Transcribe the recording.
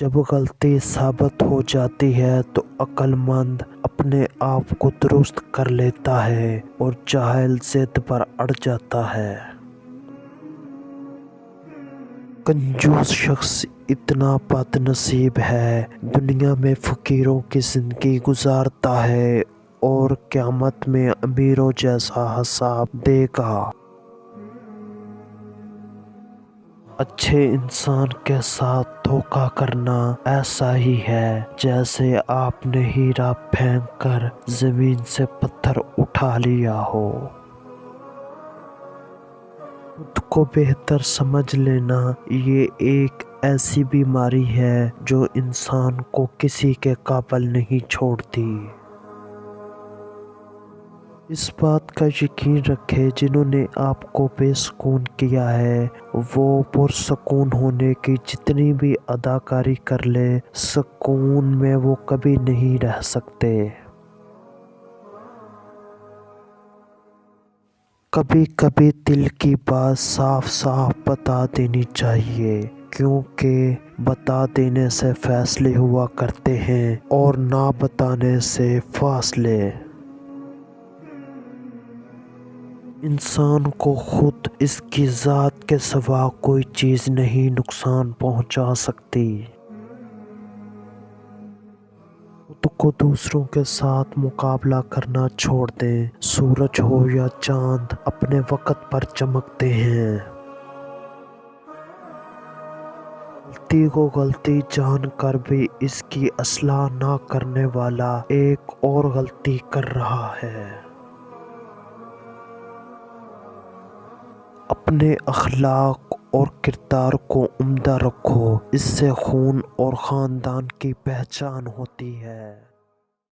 جب غلطی ثابت ہو جاتی ہے تو عقل مند اپنے آپ کو درست کر لیتا ہے اور جاہل ضد پر اڑ جاتا ہے۔ کنجوس شخص اتنا بد نصیب ہے، دنیا میں فقیروں کی زندگی گزارتا ہے اور قیامت میں امیروں جیسا حساب دے گا۔ اچھے انسان کے ساتھ دھوکہ کرنا ایسا ہی ہے جیسے آپ نے ہیرا پھینک کر زمین سے پتھر اٹھا لیا ہو۔ خود کو بہتر سمجھ لینا یہ ایک ایسی بیماری ہے جو انسان کو کسی کے قابل نہیں چھوڑتی۔ اس بات کا یقین رکھیں جنہوں نے آپ کو بے سکون کیا ہے وہ پرسکون ہونے کی جتنی بھی اداکاری کر لے سکون میں وہ کبھی نہیں رہ سکتے۔ کبھی کبھی دل کی بات صاف صاف بتا دینی چاہیے، کیونکہ بتا دینے سے فیصلے ہوا کرتے ہیں اور نہ بتانے سے فاصلے۔ انسان کو خود اس کی ذات کے سوا کوئی چیز نہیں نقصان پہنچا سکتی۔ خود کو دوسروں کے ساتھ مقابلہ کرنا چھوڑ دیں، سورج ہو یا چاند اپنے وقت پر چمکتے ہیں۔ غلطی کو غلطی جان کر بھی اس کی اصلاح نہ کرنے والا ایک اور غلطی کر رہا ہے۔ اپنے اخلاق اور کردار کو عمدہ رکھو، اس سے خون اور خاندان کی پہچان ہوتی ہے۔